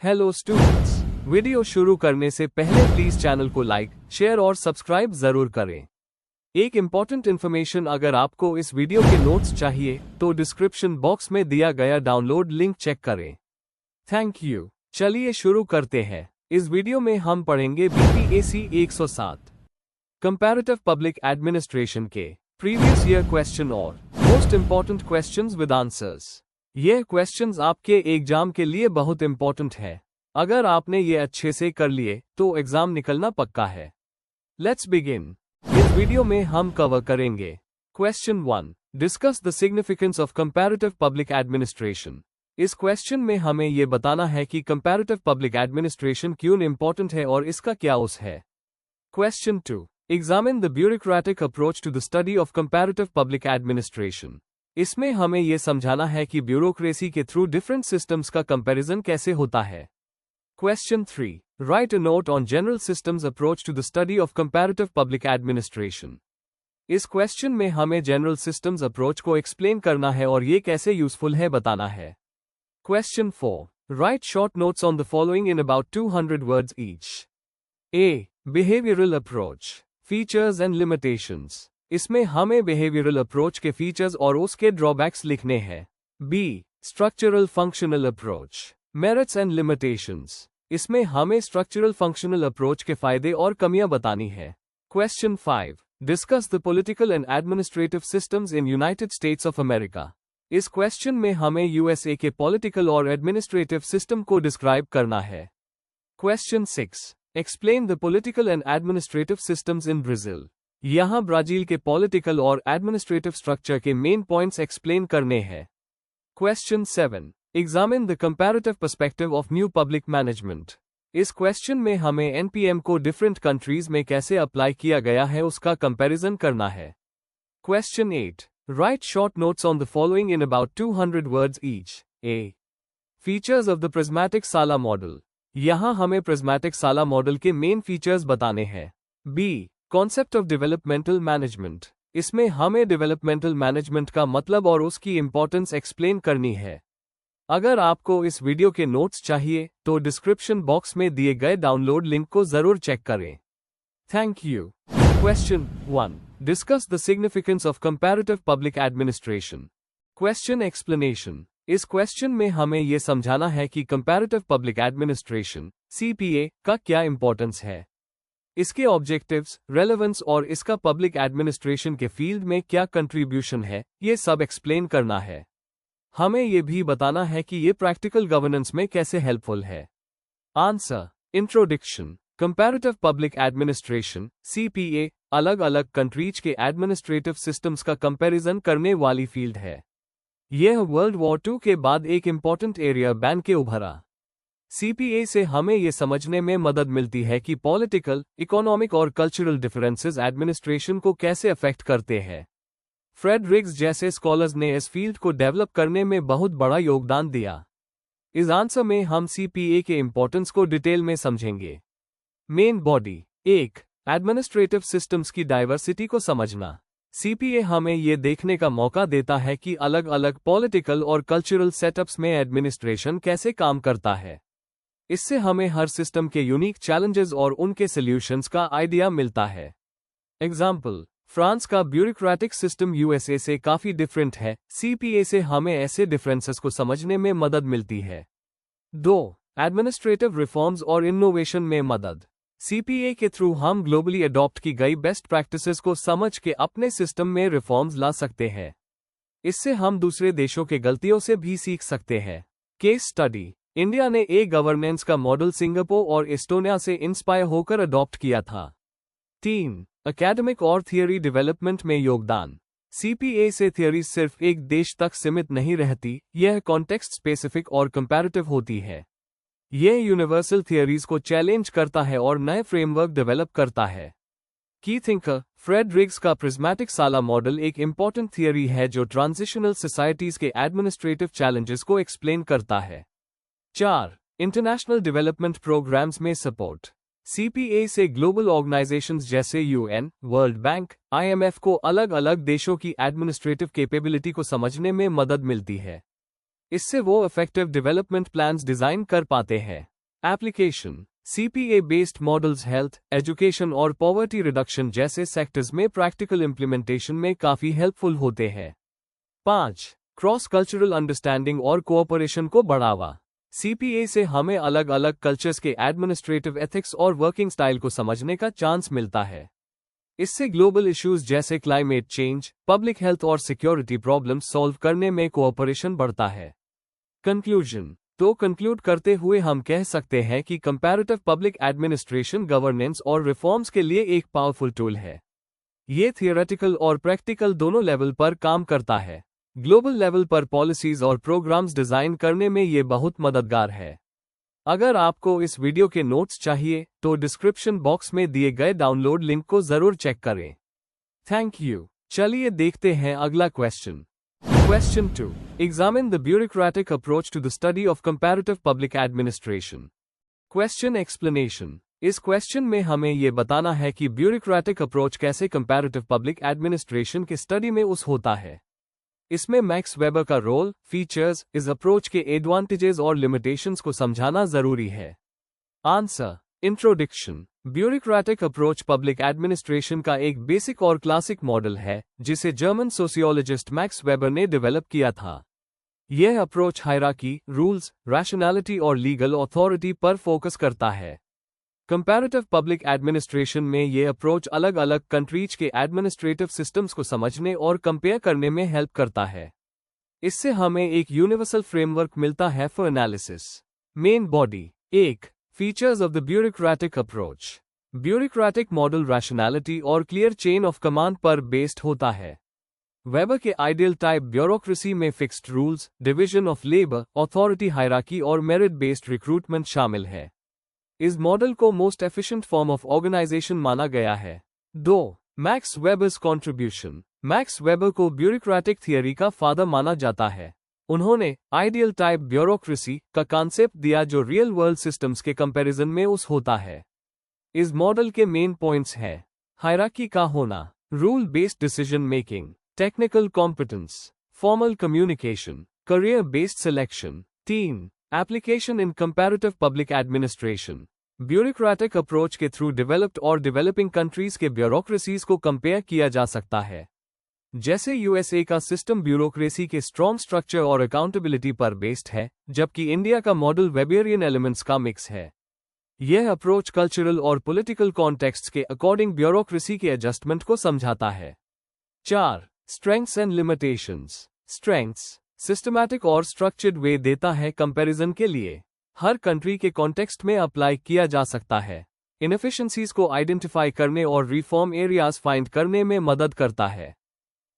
Hello students, video शुरू करने से पहले प्लीज चैनल को लाइक, शेयर और सब्सक्राइब जरूर करें। एक इम्पॉर्टेंट इन्फॉर्मेशन, अगर आपको इस वीडियो के नोट्स चाहिए तो डिस्क्रिप्शन बॉक्स में दिया गया डाउनलोड लिंक चेक करें। Thank you. चलिए शुरू करते हैं। इस वीडियो में हम पढ़ेंगे बीपीएससी 107 कंपैरेटिव पब्लिक एडमिनिस्ट्रेशन के प्रीवियस ईयर क्वेश्चन और most important questions with answers. यह क्वेश्चंस आपके एग्जाम के लिए बहुत इंपॉर्टेंट है। अगर आपने ये अच्छे से कर लिए तो एग्जाम निकलना पक्का है। Let's begin. इस वीडियो में हम कवर करेंगे question 1, discuss the significance of comparative public administration. इस क्वेश्चन में हमें यह बताना है कि कंपैरेटिव पब्लिक एडमिनिस्ट्रेशन क्यों इंपॉर्टेंट है और इसका क्या उस है। Question 2, examine the bureaucratic approach to the study of comparative public administration. इसमें हमें यह समझाना है कि ब्यूरोक्रेसी के थ्रू डिफरेंट सिस्टम्स का कंपैरिजन कैसे होता है। Question 3, write a note on general systems approach to the study of comparative public administration. इस क्वेश्चन में हमें जनरल सिस्टम्स अप्रोच को एक्सप्लेन करना है और ये कैसे यूजफुल है बताना है। Question 4, write short notes on the following in about 200 words each. A, behavioural approach, features and limitations. इसमें हमें बिहेवियरल अप्रोच के फीचर्स और उसके ड्रॉबैक्स लिखने हैं। B, structural functional approach, merits and limitations. इसमें हमें स्ट्रक्चरल फंक्शनल अप्रोच के फायदे और कमियां बतानी है। Question 5, discuss the political and administrative systems in United states of America. इस क्वेश्चन में हमें यूएसए के पॉलिटिकल और एडमिनिस्ट्रेटिव सिस्टम को डिस्क्राइब करना है। Question 6, explain the political and administrative systems in Brazil. यहां ब्राजील के पॉलिटिकल और एडमिनिस्ट्रेटिव स्ट्रक्चर के मेन पॉइंट्स एक्सप्लेन करने हैं। Question 7, examine the comparative perspective of new public management. इस क्वेश्चन में हमें एनपीएम को डिफरेंट कंट्रीज में कैसे अप्लाई किया गया है उसका कंपैरिजन करना है। Question 8, right short notes on the following in about 200 words each. A, features of the prismatic साला मॉडल। यहां हमें प्रिज्मेटिक साला मॉडल के मेन फीचर्स बताने हैं। B, concept of developmental management. इसमें हमें डेवलपमेंटल मैनेजमेंट का मतलब और उसकी इंपॉर्टेंस एक्सप्लेन करनी है। अगर आपको इस वीडियो के नोट्स चाहिए तो डिस्क्रिप्शन बॉक्स में दिए गए डाउनलोड लिंक को जरूर चेक करें। Thank you. Question 1, discuss the significance of comparative public administration. Question explanation. इस क्वेश्चन में हमें यह समझाना है कि कंपैरेटिव पब्लिक एडमिनिस्ट्रेशन सीपीए का क्या इंपॉर्टेंस है, इसके ऑब्जेक्टिव्स, रेलेवेंस और इसका पब्लिक एडमिनिस्ट्रेशन के फील्ड में क्या कंट्रीब्यूशन है, ये सब एक्सप्लेन करना है। हमें यह भी बताना है कि ये प्रैक्टिकल गवर्नेंस में कैसे हेल्पफुल है। Answer. Introduction. Comparative public administration CPA अलग अलग कंट्रीज के एडमिनिस्ट्रेटिव सिस्टम्स का कंपैरिजन करने वाली फील्ड है। यह वर्ल्ड वॉर 2 के बाद एक इंपॉर्टेंट एरिया बन के उभरा। सीपीए से हमें यह समझने में मदद मिलती है कि पॉलिटिकल, इकोनॉमिक और कल्चरल डिफरेंसेस एडमिनिस्ट्रेशन को कैसे अफेक्ट करते हैं। फ्रेड रिग्स जैसे स्कॉलर्स ने इस फील्ड को डेवलप करने में बहुत बड़ा योगदान दिया। इस आंसर में हम सीपीए के इंपॉर्टेंस को डिटेल में समझेंगे। Main body. 1, एडमिनिस्ट्रेटिव सिस्टम्स की डाइवर्सिटी को समझना। सीपीए हमें यह देखने का मौका देता है कि अलग अलग पॉलिटिकल और कल्चरल सेटअप्स में एडमिनिस्ट्रेशन कैसे काम करता है। इससे हमें हर सिस्टम के यूनिक चैलेंजेस और उनके सॉल्यूशंस का आइडिया मिलता है। एग्जाम्पल, फ्रांस का ब्यूरोक्रेटिक सिस्टम यूएसए से काफी डिफरेंट है। सीपीए से हमें ऐसे डिफरेंसेस को समझने में मदद मिलती है। 2, एडमिनिस्ट्रेटिव रिफॉर्म्स और इनोवेशन में मदद। सीपीए के थ्रू हम ग्लोबली अडॉप्ट की गई बेस्ट प्रैक्टिसेस को समझ के अपने सिस्टम में रिफॉर्म्स ला सकते हैं। इससे हम दूसरे देशों के गलतियों से भी सीख सकते हैं। Case study. इंडिया ने गवर्नेंस का मॉडल सिंगापुर और एस्टोनिया से इंस्पायर होकर अडॉप्ट किया था। 3, एकेडमिक और थियरी डेवलपमेंट में योगदान। सीपीए से थियरी सिर्फ एक देश तक सीमित नहीं रहती, यह कॉन्टेक्स्ट स्पेसिफिक और कंपैरेटिव होती है। यह यूनिवर्सल थियरीज को चैलेंज करता है और नए फ्रेमवर्क डेवलप करता है। की थिंकर। फ्रेड रिग्स का प्रिज्मेटिक साला मॉडल एक इंपॉर्टेंट थियरी है जो ट्रांजिशनल सोसाइटीज के एडमिनिस्ट्रेटिव चैलेंजेस को एक्सप्लेन करता है। 4, इंटरनेशनल डेवलपमेंट प्रोग्राम्स में सपोर्ट। सीपीए से ग्लोबल ऑर्गेनाइजेशंस जैसे यूएन, वर्ल्ड बैंक, आईएमएफ को अलग अलग देशों की एडमिनिस्ट्रेटिव कैपेबिलिटी को समझने में मदद मिलती है। इससे वो इफेक्टिव डेवलपमेंट प्लान्स डिजाइन कर पाते हैं। Application: CPA based models health, education और पॉवर्टी रिडक्शन जैसे सेक्टर्स में प्रैक्टिकल इम्प्लीमेंटेशन में काफी हेल्पफुल होते हैं। 5. क्रॉस कल्चरल अंडरस्टैंडिंग और कोऑपरेशन को बढ़ावा। CPA से हमें अलग अलग कल्चर्स के एडमिनिस्ट्रेटिव एथिक्स और वर्किंग स्टाइल को समझने का चांस मिलता है। इससे ग्लोबल इश्यूज जैसे क्लाइमेट चेंज, पब्लिक हेल्थ और सिक्योरिटी प्रॉब्लम्स सॉल्व करने में कोऑपरेशन बढ़ता है। कंक्लूजन: तो कंक्लूड करते हुए हम कह सकते हैं कि कंपैरेटिव पब्लिक एडमिनिस्ट्रेशन गवर्नेंस और रिफॉर्म्स के लिए एक पावरफुल टूल है। ये थियोरेटिकल और प्रैक्टिकल दोनों लेवल पर काम करता है। ग्लोबल लेवल पर पॉलिसीज और प्रोग्राम्स डिजाइन करने में ये बहुत मददगार है। अगर आपको इस वीडियो के नोट्स चाहिए तो डिस्क्रिप्शन बॉक्स में दिए गए डाउनलोड लिंक को जरूर चेक करें। Thank you. चलिए देखते हैं अगला question. Question 2. Examine the bureaucratic approach to the study of comparative public administration. Question explanation. इस क्वेश्चन में हमें ये बताना है कि ब्यूरोक्रेटिक अप्रोच कैसे कंपैरेटिव पब्लिक एडमिनिस्ट्रेशन के स्टडी में होता है। इसमें मैक्स वेबर का रोल, फीचर्स, इस अप्रोच के एडवांटेजेस और लिमिटेशंस को समझाना जरूरी है। Answer: introduction. Bureaucratic approach public administration का एक बेसिक और क्लासिक मॉडल है जिसे जर्मन सोशियोलॉजिस्ट मैक्स वेबर ने डेवलप किया था। यह अप्रोच हायरार्की, रूल्स, रैशनैलिटी और लीगल अथॉरिटी पर फोकस करता है। कंपैरेटिव पब्लिक एडमिनिस्ट्रेशन में यह अप्रोच अलग अलग कंट्रीज के एडमिनिस्ट्रेटिव सिस्टम्स को समझने और कंपेयर करने में हेल्प करता है। इससे हमें एक यूनिवर्सल फ्रेमवर्क मिलता है for analysis. Main body. 1. Features of the bureaucratic approach. Bureaucratic model rationality और क्लियर चेन ऑफ कमांड पर बेस्ड होता है। वेबर के आइडियल टाइप ब्यूरोक्रेसी में fixed rules, division of labour, authority hierarchy और मेरिट बेस्ड रिक्रूटमेंट शामिल है। इस मॉडल को most efficient form of organisation माना गया है। 2. Max Weber's contribution. Max Weber को ब्यूरोक्रेटिक थियरी का फादर माना जाता है। उन्होंने आइडियल टाइप ब्यूरोक्रेसी का कॉन्सेप्ट दिया जो रियल वर्ल्ड सिस्टम्स के कंपैरिजन में होता है। इस मॉडल के मेन पॉइंट्स हैं: हायरार्की का होना, rule based decision making, technical competence, formal communication, career based selection. 3. Application in comparative public administration. Bureaucratic approach के थ्रू डेवलप्ड और डेवलपिंग कंट्रीज के ब्यूरोक्रेसीज को कंपेयर किया जा सकता है। जैसे यूएसए का सिस्टम ब्यूरोक्रेसी के स्ट्रॉन्ग स्ट्रक्चर और अकाउंटेबिलिटी पर बेस्ड है, जबकि इंडिया का मॉडल वेबेरियन एलिमेंट्स का मिक्स है। यह अप्रोच कल्चरल और पॉलिटिकल कॉन्टेक्स्ट के अकॉर्डिंग ब्यूरोक्रेसी के एडजस्टमेंट को समझाता है। 4. Strengths and limitations. Strengths: systematic और स्ट्रक्चर्ड वे देता है कंपैरिजन के लिए। हर कंट्री के कॉन्टेक्स्ट में अप्लाई किया जा सकता है। इनएफिशिएंसीज को आइडेंटिफाई करने और रिफॉर्म एरियाज फाइंड करने में मदद करता है।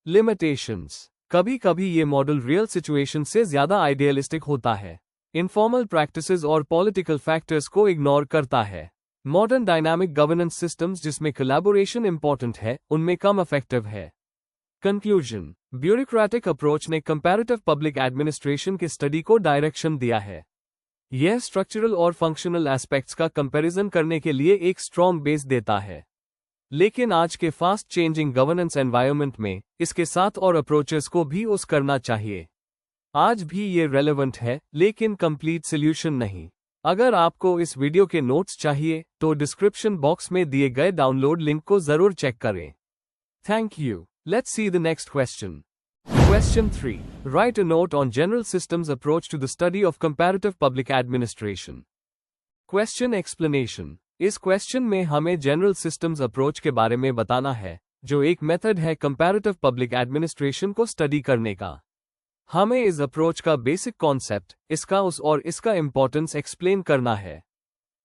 लिमिटेशंस: कभी कभी ये मॉडल रियल सिचुएशन से ज्यादा आइडियलिस्टिक होता है। इनफॉर्मल प्रैक्टिसेस और पॉलिटिकल फैक्टर्स को इग्नोर करता है। मॉडर्न डायनामिक गवर्नेंस सिस्टम्स जिसमें कोलैबोरेशन इंपॉर्टेंट है, उनमें कम इफेक्टिव है। कंक्लूजन: ब्यूरोक्रेटिक अप्रोच ने कंपैरेटिव पब्लिक एडमिनिस्ट्रेशन के स्टडी को डायरेक्शन दिया है। यह स्ट्रक्चरल और फंक्शनल एस्पेक्ट्स का कंपैरिजन करने के लिए एक स्ट्रॉन्ग बेस देता है। लेकिन आज के फास्ट चेंजिंग गवर्नेंस एनवायरनमेंट में इसके साथ और अप्रोचेस को भी यूज करना चाहिए। आज भी ये रेलेवेंट है, लेकिन कंप्लीट सॉल्यूशन नहीं। अगर आपको इस वीडियो के नोट्स चाहिए तो डिस्क्रिप्शन बॉक्स में दिए गए डाउनलोड लिंक को जरूर चेक करें। Thank you. Let's see the next question. Question 3. Write a note on general systems approach to the study of comparative public administration. Question explanation. इस क्वेश्चन में हमें जनरल सिस्टम्स अप्रोच के बारे में बताना है, जो एक मेथड है कंपैरेटिव पब्लिक एडमिनिस्ट्रेशन को स्टडी करने का। हमें इस अप्रोच का बेसिक कॉन्सेप्ट, इसका उस और इसका इंपॉर्टेंस एक्सप्लेन करना है।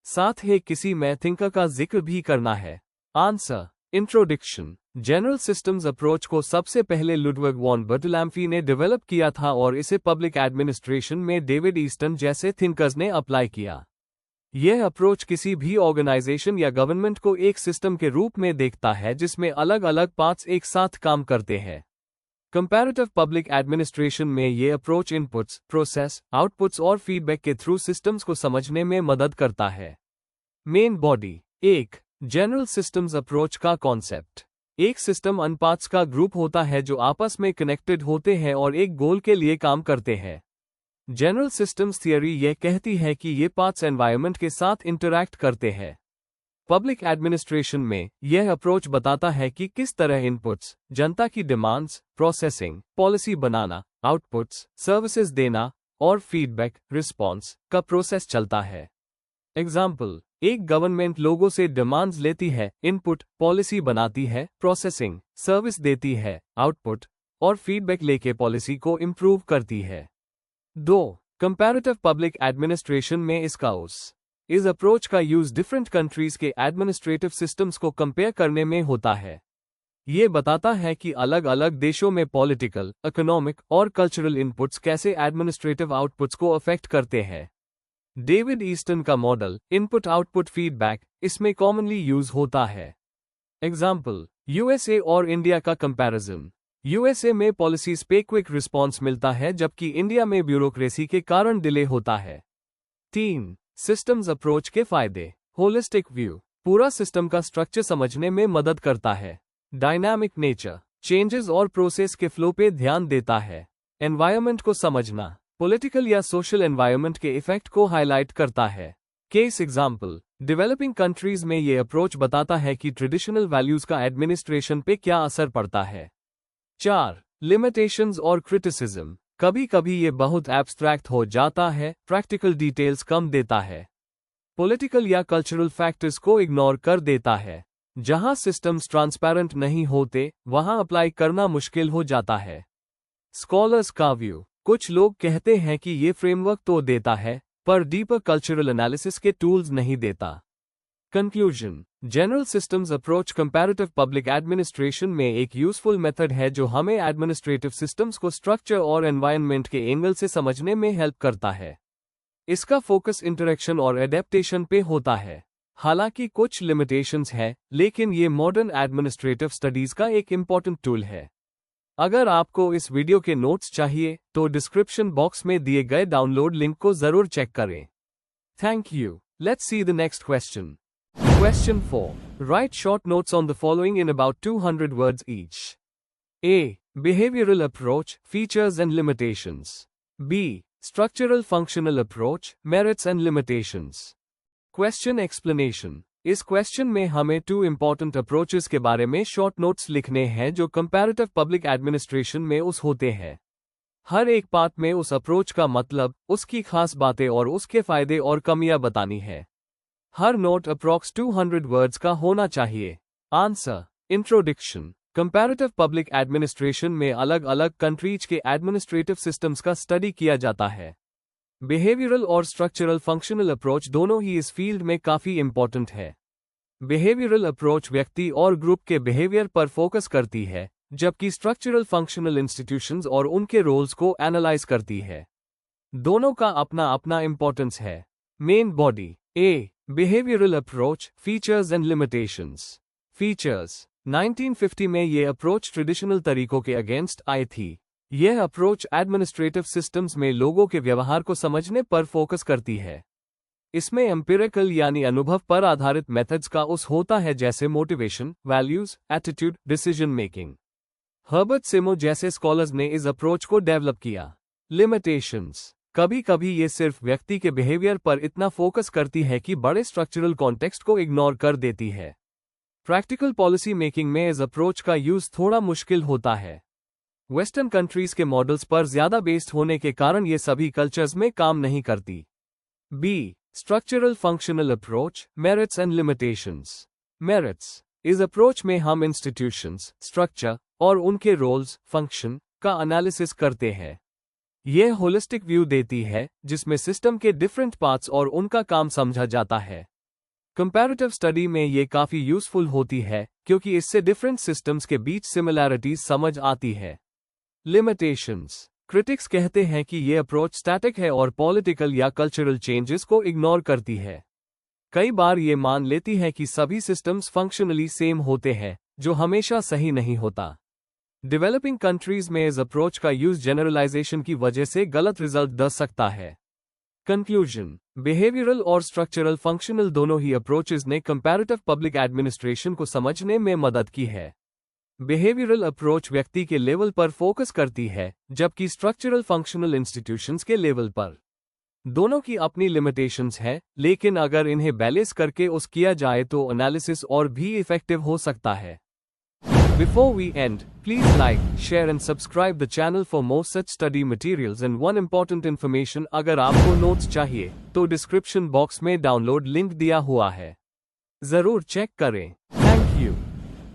साथ ही किसी में थिंकर का जिक्र भी करना है। Answer: introduction. General systems approach को सबसे पहले लुडविग वॉन बर्टलैम्फी ने डेवलप किया था और इसे पब्लिक एडमिनिस्ट्रेशन में डेविड ईस्टन जैसे थिंकर्स ने अप्लाई किया। यह अप्रोच किसी भी ऑर्गेनाइजेशन या गवर्नमेंट को एक सिस्टम के रूप में देखता है जिसमें अलग अलग पार्ट्स एक साथ काम करते हैं। कंपैरेटिव पब्लिक एडमिनिस्ट्रेशन में यह अप्रोच इनपुट्स, प्रोसेस, आउटपुट्स और फीडबैक के थ्रू सिस्टम्स को समझने में मदद करता है। Main body. 1. General systems approach का कॉन्सेप्ट। एक सिस्टम उन पार्ट्स का ग्रुप होता है जो आपस में कनेक्टेड होते हैं और एक गोल के लिए काम करते हैं। जनरल सिस्टम्स थियरी यह कहती है कि ये पार्ट्स एनवायरनमेंट के साथ इंटरैक्ट करते हैं। पब्लिक एडमिनिस्ट्रेशन में यह अप्रोच बताता है कि किस तरह इनपुट्स, जनता की डिमांड्स, प्रोसेसिंग, पॉलिसी बनाना, आउटपुट्स, सर्विसेज देना और फीडबैक, रिस्पॉन्स का प्रोसेस चलता है। एग्जाम्पल, एक गवर्नमेंट लोगों से डिमांड्स लेती है, इनपुट, पॉलिसी बनाती है, प्रोसेसिंग, सर्विस देती है, आउटपुट और फीडबैक लेके पॉलिसी को इम्प्रूव करती है। 2. कंपैरेटिव पब्लिक एडमिनिस्ट्रेशन में इसका इस अप्रोच का यूज डिफरेंट कंट्रीज के एडमिनिस्ट्रेटिव सिस्टम्स को कंपेयर करने में होता है। ये बताता है कि अलग अलग देशों में पॉलिटिकल, इकोनॉमिक और कल्चरल इनपुट्स कैसे एडमिनिस्ट्रेटिव आउटपुट्स को अफेक्ट करते हैं। डेविड ईस्टन का मॉडल, इनपुट आउटपुट फीडबैक, इसमें कॉमनली यूज होता है। एग्जाम्पल, यूएसए और इंडिया का कंपैरिजन। यूएसए में पॉलिसीज पे क्विक रिस्पॉन्स मिलता है जबकि इंडिया में ब्यूरोक्रेसी के कारण डिले होता है। 3. सिस्टम्स अप्रोच के फायदे। होलिस्टिक व्यू, पूरा सिस्टम का स्ट्रक्चर समझने में मदद करता है। डायनामिक नेचर, चेंजेस और प्रोसेस के फ्लो पे ध्यान देता है। एनवायरनमेंट को समझना, पॉलिटिकल या सोशल एनवायरनमेंट के इफेक्ट को हाईलाइट करता है। केस एग्जाम्पल, डेवलपिंग कंट्रीज में ये अप्रोच बताता है कि ट्रेडिशनल वैल्यूज का एडमिनिस्ट्रेशन पे क्या असर पड़ता है। 4. लिमिटेशंस और क्रिटिसिज्म, कभी कभी ये बहुत एब्स्ट्रैक्ट हो जाता है, प्रैक्टिकल डिटेल्स कम देता है। पॉलिटिकल या कल्चरल फैक्टर्स को इग्नोर कर देता है। जहां सिस्टम्स ट्रांसपेरेंट नहीं होते, वहां अप्लाई करना मुश्किल हो जाता है। स्कॉलर्स का व्यू, कुछ लोग कहते हैं कि ये फ्रेमवर्क तो देता है, पर डीपर कल्चरल एनालिसिस के टूल्स नहीं देता। Conclusion, general systems approach comparative public administration में एक यूजफुल मेथड है जो हमें एडमिनिस्ट्रेटिव सिस्टम्स को स्ट्रक्चर और एनवायरनमेंट के एंगल से समझने में हेल्प करता है। इसका फोकस इंटरेक्शन और एडेप्टेशन पे होता है। हालांकि कुछ लिमिटेशंस है, लेकिन ये मॉडर्न एडमिनिस्ट्रेटिव स्टडीज का एक इम्पॉर्टेंट टूल है। अगर आपको इस वीडियो के नोट्स चाहिए तो डिस्क्रिप्शन बॉक्स में दिए गए डाउनलोड लिंक को जरूर चेक करें। Thank you. Let's see the next question. Question 4. Write short notes on the following in about 200 words each. A. Behavioral approach, features and limitations. B. Structural functional approach, merits and limitations. Question explanation. इस question में हमें 2 important approaches के बारे में short notes लिखने हैं जो comparative public administration में होते हैं। हर एक पार्ट में उस अप्रोच का मतलब, उसकी खास बातें और उसके फायदे और कमियां बतानी है। हर नोट अप्रॉक्स 200 वर्ड्स का होना चाहिए। Answer. Introduction, comparative public administration में अलग अलग कंट्रीज के एडमिनिस्ट्रेटिव सिस्टम्स का स्टडी किया जाता है। बिहेवियरल और स्ट्रक्चरल फंक्शनल अप्रोच दोनों ही इस फील्ड में काफी इंपॉर्टेंट है। बिहेवियरल अप्रोच व्यक्ति और ग्रुप के बिहेवियर पर फोकस करती है, जबकि स्ट्रक्चरल फंक्शनल इंस्टीट्यूशंस और उनके रोल्स को एनालाइज करती है। दोनों का अपना अपना इंपॉर्टेंस है। Main body. A. Behavioural approach, features and limitations. Features. 1950 में ये अप्रोच ट्रेडिशनल तरीकों के अगेंस्ट आई थी। यह अप्रोच एडमिनिस्ट्रेटिव सिस्टम्स में लोगों के व्यवहार को समझने पर फोकस करती है। इसमें एम्पिरिकल यानी अनुभव पर आधारित मेथड्स का होता है, जैसे motivation, values, attitude, decision making. Herbert Simon जैसे स्कॉलर्स ने इस अप्रोच को डेवलप किया। लिमिटेशंस, कभी कभी ये सिर्फ व्यक्ति के बिहेवियर पर इतना फोकस करती है कि बड़े स्ट्रक्चरल कॉन्टेक्स्ट को इग्नोर कर देती है। प्रैक्टिकल पॉलिसी मेकिंग में इस अप्रोच का यूज थोड़ा मुश्किल होता है। वेस्टर्न कंट्रीज के मॉडल्स पर ज्यादा बेस्ड होने के कारण ये सभी कल्चर्स में काम नहीं करती। B. Structural functional approach, merits and limitations. Merits, इस अप्रोच में हम इंस्टीट्यूशंस, स्ट्रक्चर और उनके रोल्स, फंक्शन का एनालिसिस करते हैं। यह होलिस्टिक व्यू देती है, जिसमें सिस्टम के डिफरेंट पार्ट्स और उनका काम समझा जाता है। कंपैरेटिव स्टडी में ये काफी यूजफुल होती है, क्योंकि इससे डिफरेंट सिस्टम्स के बीच सिमिलैरिटीज समझ आती है। लिमिटेशंस, क्रिटिक्स कहते हैं कि ये अप्रोच स्टैटिक है और पॉलिटिकल या कल्चरल चेंजेस को इग्नोर करती है। कई बार ये मान लेती है कि सभी सिस्टम्स फंक्शनली सेम होते हैं, जो हमेशा सही नहीं होता। डेवलपिंग कंट्रीज में इस अप्रोच का यूज जनरलाइजेशन की वजह से गलत रिजल्ट दे सकता है। कंक्लूजन, बिहेवियरल और स्ट्रक्चरल फंक्शनल दोनों ही अप्रोचेस ने कंपैरेटिव पब्लिक एडमिनिस्ट्रेशन को समझने में मदद की है। बिहेवियरल अप्रोच व्यक्ति के लेवल पर फोकस करती है, जबकि स्ट्रक्चरल फंक्शनल इंस्टीट्यूशंस के लेवल पर। दोनों की अपनी लिमिटेशंस है, लेकिन अगर इन्हें बैलेंस करके उस किया जाए तो एनालिसिस और भी इफेक्टिव हो सकता है। Before we end, please like, share and subscribe the channel for more such study materials and one important information अगर आपको नोट्स चाहिए, तो डिस्क्रिप्शन बॉक्स में डाउनलोड लिंक दिया हुआ है। जरूर चेक करें।